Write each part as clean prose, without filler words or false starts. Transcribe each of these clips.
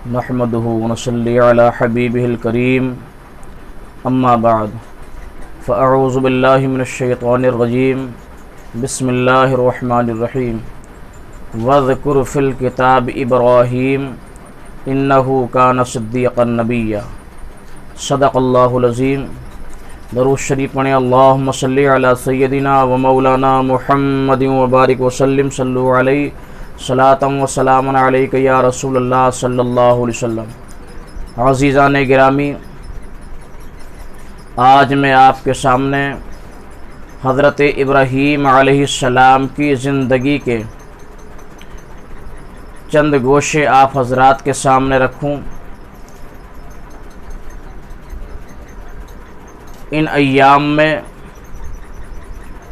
نحمده ونصلي على حبيبه الكريم اما بعد فاعوذ بالله من الشيطان الرجيم بسم الله الرحمن الرحيم واذكر في الكتاب ابراهيم انه كان صديقا نبيا صدق الله العظيم۔ درود شریف پڑھیں۔ اللہم صلی علی سیدنا و مولانا محمد وبارک وسلم، صلو علیہ صلاۃ و سلام علیک یا رسول اللہ صلی اللہ علیہ وسلم۔ عزیزان گرامی، آج میں آپ کے سامنے حضرت ابراہیم علیہ السلام کی زندگی کے چند گوشے آپ حضرات کے سامنے رکھوں۔ ان ایام میں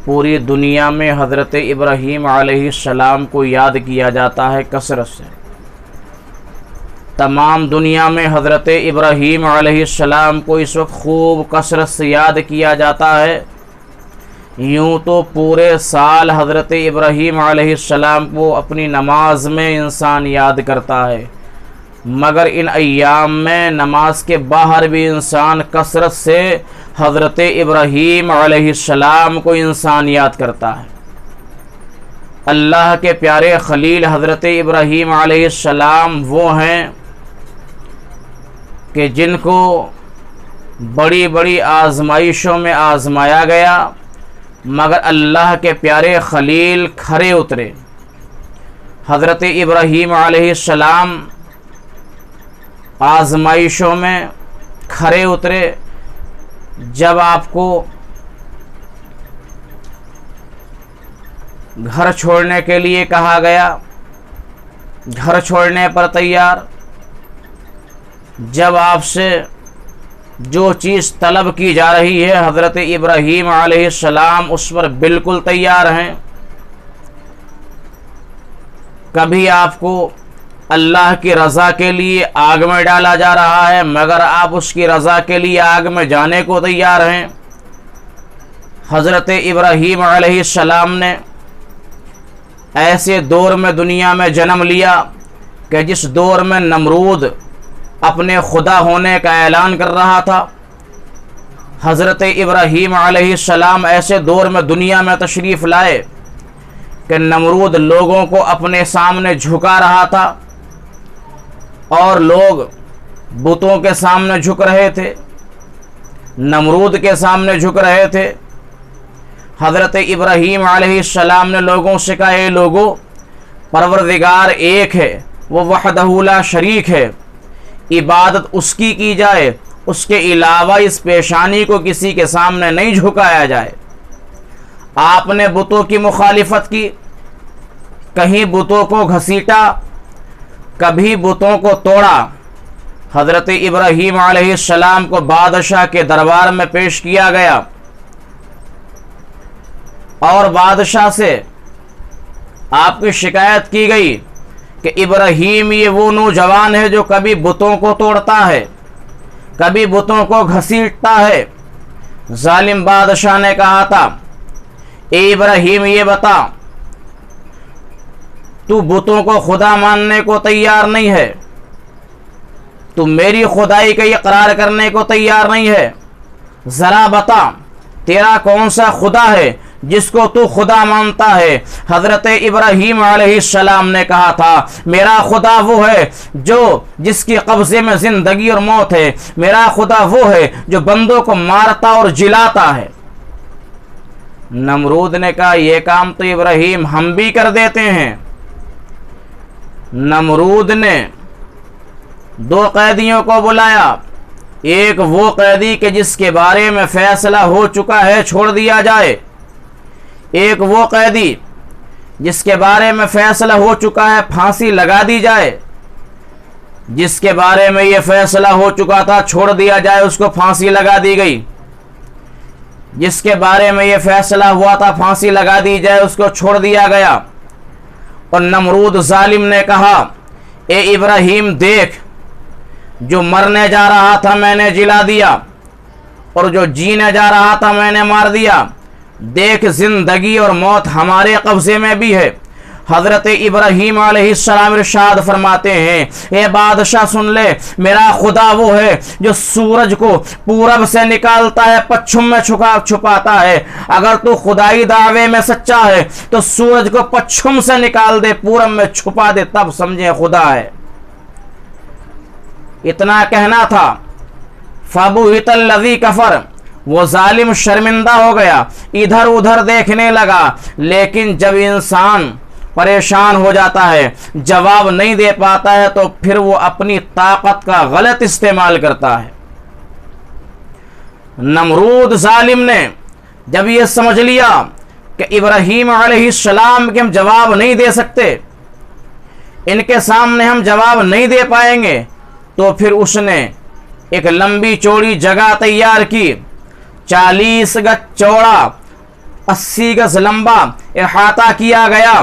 پوری دنیا میں حضرت ابراہیم علیہ السلام کو یاد کیا جاتا ہے کثرت سے۔ تمام دنیا میں حضرت ابراہیم علیہ السلام کو اس وقت خوب کثرت سے یاد کیا جاتا ہے۔ یوں تو پورے سال حضرت ابراہیم علیہ السلام کو اپنی نماز میں انسان یاد کرتا ہے، مگر ان ایام میں نماز کے باہر بھی انسان کثرت سے حضرت ابراہیم علیہ السلام کو انسان یاد کرتا ہے۔ اللہ کے پیارے خلیل حضرت ابراہیم علیہ السلام وہ ہیں کہ جن کو بڑی بڑی آزمائشوں میں آزمایا گیا، مگر اللہ کے پیارے خلیل کھرے اترے۔ حضرت ابراہیم علیہ السلام آزمائشوں میں کھرے اترے۔ جب آپ کو گھر چھوڑنے کے لیے کہا گیا، گھر چھوڑنے پر تیار۔ جب آپ سے جو چیز طلب کی جا رہی ہے، حضرت ابراہیم علیہ السلام اس پر بالکل تیار ہیں۔ کبھی آپ کو اللہ کی رضا کے لیے آگ میں ڈالا جا رہا ہے، مگر آپ اس کی رضا کے لیے آگ میں جانے کو تیار ہیں۔ حضرت ابراہیم علیہ السلام نے ایسے دور میں دنیا میں جنم لیا کہ جس دور میں نمرود اپنے خدا ہونے کا اعلان کر رہا تھا۔ حضرت ابراہیم علیہ السلام ایسے دور میں دنیا میں تشریف لائے کہ نمرود لوگوں کو اپنے سامنے جھکا رہا تھا، اور لوگ بتوں کے سامنے جھک رہے تھے، نمرود کے سامنے جھک رہے تھے۔ حضرت ابراہیم علیہ السلام نے لوگوں سے کہا، اے لوگو، پروردگار ایک ہے، وہ وحدہ لا شریک ہے، عبادت اس کی جائے، اس کے علاوہ اس پیشانی کو کسی کے سامنے نہیں جھکایا جائے۔ آپ نے بتوں کی مخالفت کی، کہیں بتوں کو گھسیٹا، کبھی بتوں کو توڑا۔ حضرت ابراہیم علیہ السلام کو بادشاہ کے دربار میں پیش کیا گیا، اور بادشاہ سے آپ کی شکایت کی گئی کہ ابراہیم یہ وہ نوجوان ہے جو کبھی بتوں کو توڑتا ہے، کبھی بتوں کو گھسیٹتا ہے۔ ظالم بادشاہ نے کہا تھا، اے ابراہیم یہ بتا، تو بتوں کو خدا ماننے کو تیار نہیں ہے، تو میری خدائی کا اقرار کرنے کو تیار نہیں ہے، ذرا بتا تیرا کون سا خدا ہے جس کو تو خدا مانتا ہے؟ حضرت ابراہیم علیہ السلام نے کہا تھا، میرا خدا وہ ہے جس کی قبضے میں زندگی اور موت ہے، میرا خدا وہ ہے جو بندوں کو مارتا اور جلاتا ہے۔ نمرود نے کہا، یہ کام تو ابراہیم ہم بھی کر دیتے ہیں۔ نمرود نے دو قیدیوں کو بلایا، ایک وہ قیدی کہ جس کے بارے میں فیصلہ ہو چکا ہے چھوڑ دیا جائے، ایک وہ قیدی جس کے بارے میں فیصلہ ہو چکا ہے پھانسی لگا دی جائے۔ جس کے بارے میں یہ فیصلہ ہو چکا تھا چھوڑ دیا جائے، اس کو پھانسی لگا دی گئی۔ جس کے بارے میں یہ فیصلہ ہوا تھا پھانسی لگا دی جائے، اس کو چھوڑ دیا گیا۔ اور نمرود ظالم نے کہا، اے ابراہیم دیکھ، جو مرنے جا رہا تھا میں نے جلا دیا، اور جو جینے جا رہا تھا میں نے مار دیا۔ دیکھ، زندگی اور موت ہمارے قبضے میں بھی ہے، حضرت ابراہیم علیہ السلام ارشاد فرماتے ہیں اے بادشاہ سن لے، میرا خدا وہ ہے جو سورج کو پورب سے نکالتا ہے پچھم میں چھپاتا ہے۔ اگر تو خدائی دعوے میں سچا ہے تو سورج کو پچھم سے نکال دے، پورب میں چھپا دے، تب سمجھیں خدا ہے۔ اتنا کہنا تھا، فَبُهِتَ الَّذِي كَفَرَ، وہ ظالم شرمندہ ہو گیا، ادھر ادھر دیکھنے لگا، لیکن جب انسان پریشان ہو جاتا ہے، جواب نہیں دے پاتا ہے، تو پھر وہ اپنی طاقت کا غلط استعمال کرتا ہے۔ نمرود ظالم نے جب یہ سمجھ لیا کہ ابراہیم علیہ السلام کے ہم جواب نہیں دے سکتے، ان کے سامنے ہم جواب نہیں دے پائیں گے، تو پھر اس نے ایک لمبی چوڑی جگہ تیار کی، 40 گز چوڑا 80 گز لمبا احاطہ کیا گیا،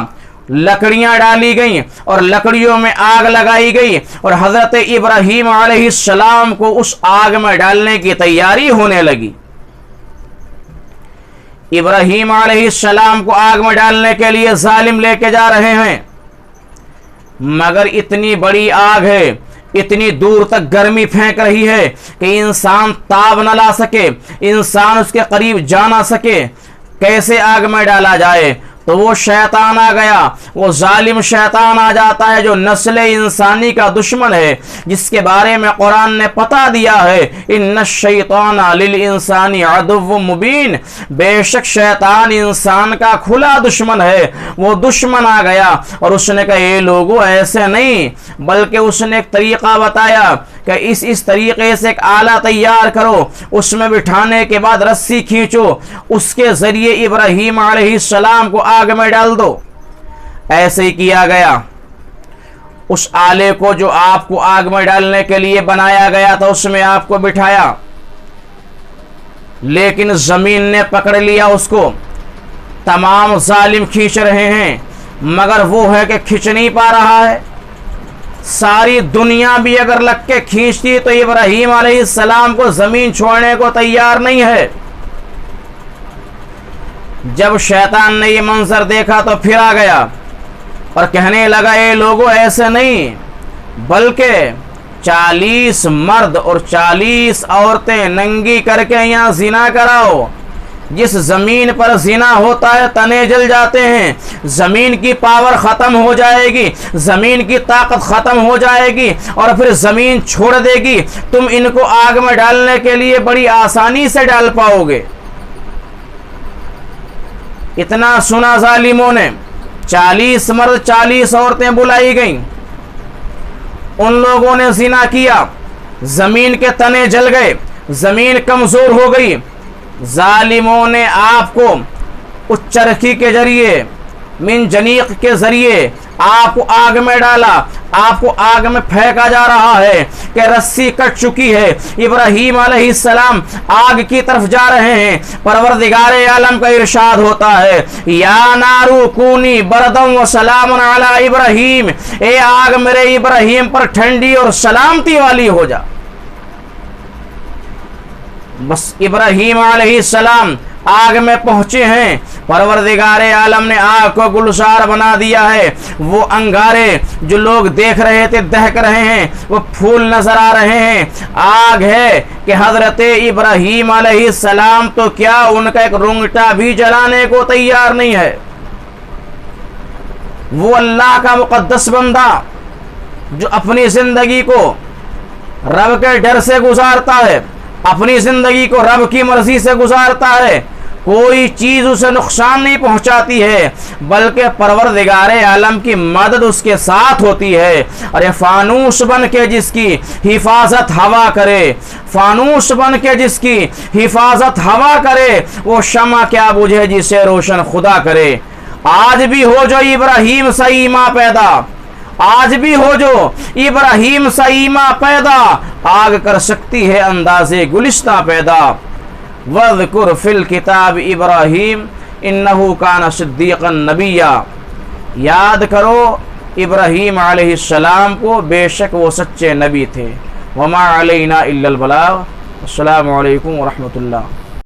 لکڑیاں ڈالی گئیں اور لکڑیوں میں آگ لگائی گئی، اور حضرت ابراہیم علیہ السلام کو اس آگ میں ڈالنے کی تیاری ہونے لگی۔ ابراہیم علیہ السلام کو آگ میں ڈالنے کے لیے ظالم لے کے جا رہے ہیں، مگر اتنی بڑی آگ ہے، اتنی دور تک گرمی پھینک رہی ہے کہ انسان تاب نہ لا سکے، انسان اس کے قریب جا نہ سکے، کیسے آگ میں ڈالا جائے؟ تو وہ شیطان آ گیا، وہ ظالم شیطان آ جاتا ہے جو نسل انسانی کا دشمن ہے، جس کے بارے میں قرآن نے پتا دیا ہے، ان الشیطان للانسان عدو مبین، بے شک شیطان انسان کا کھلا دشمن ہے۔ وہ دشمن آ گیا اور اس نے کہا اے لوگو ایسے نہیں، بلکہ اس نے ایک طریقہ بتایا کہ اس طریقے سے ایک آلہ تیار کرو، اس میں بٹھانے کے بعد رسی کھینچو، اس کے ذریعے ابراہیم علیہ السلام کو آگ میں ڈال دو۔ ایسے ہی کیا گیا، اس آلے کو جو آپ کو آگ میں ڈالنے کے لیے بنایا گیا تھا اس میں آپ کو بٹھایا، لیکن زمین نے پکڑ لیا اس کو۔ تمام ظالم کھینچ رہے ہیں مگر وہ ہے کہ کھینچ نہیں پا رہا ہے۔ ساری دنیا بھی اگر لگ کے کھینچتی تو ابراہیم علیہ السلام کو زمین چھوڑنے کو تیار نہیں ہے۔ جب شیطان نے یہ منظر دیکھا تو پھر آ گیا اور کہنے لگا اے لوگو ایسے نہیں، بلکہ 40 مرد اور 40 عورتیں ننگی کر کے یہاں زنا کراؤ۔ جس زمین پر زنا ہوتا ہے تنے جل جاتے ہیں، زمین کی پاور ختم ہو جائے گی، زمین کی طاقت ختم ہو جائے گی اور پھر زمین چھوڑ دے گی، تم ان کو آگ میں ڈالنے کے لیے بڑی آسانی سے ڈال پاؤ گے۔ اتنا سنا ظالموں نے، 40 مرد 40 عورتیں بلائی گئیں، ان لوگوں نے زنا کیا، زمین کے تنے جل گئے، زمین کمزور ہو گئی۔ ظالموں نے آپ کو اس چرخی کے ذریعے، من جنیق کے ذریعے آپ کو آگ میں ڈالا، آپ کو آگ میں پھینکا جا رہا ہے کہ رسی کٹ چکی ہے۔ ابراہیم علیہ السلام آگ کی طرف جا رہے ہیں، پروردگار عالم کا ارشاد ہوتا ہے یا نارو کونی بردم و سلام علی ابراہیم، اے آگ میرے ابراہیم پر ٹھنڈی اور سلامتی والی ہو جا۔ بس ابراہیم علیہ السلام آگ میں پہنچے ہیں، پروردگار عالم نے آگ کو گلزار بنا دیا ہے۔ وہ انگارے جو لوگ دیکھ رہے تھے دہک رہے ہیں، وہ پھول نظر آ رہے ہیں۔ آگ ہے کہ حضرت ابراہیم علیہ السلام تو کیا ان کا ایک رونگٹا بھی جلانے کو تیار نہیں ہے۔ وہ اللہ کا مقدس بندہ جو اپنی زندگی کو رب کے ڈر سے گزارتا ہے، اپنی زندگی کو رب کی مرضی سے گزارتا ہے، کوئی چیز اسے نقصان نہیں پہنچاتی ہے، بلکہ پروردگار عالم کی مدد اس کے ساتھ ہوتی ہے۔ اور یہ فانوس بن کے جس کی حفاظت ہوا کرے، فانوس بن کے جس کی حفاظت ہوا کرے، وہ شمع کیا بجھے جسے روشن خدا کرے۔ آج بھی ہو جو ابراہیم سے ایمان پیدا، آج بھی ہو جو ابراہیم سے ایمان پیدا، آگ کر سکتی ہے اندازے گلستہ پیدا۔ وَذْكُرْ فِي الْكِتَابِ ابراہیم اِنَّهُ كَانَ صِدِّيقًا نَبِيًّا، یاد کرو ابراہیم علیہ السلام کو، بے شک وہ سچے نبی تھے۔ وَمَا عَلَيْنَا إِلَّا الْبَلَاغُ۔ السلام علیکم ورحمۃ اللہ۔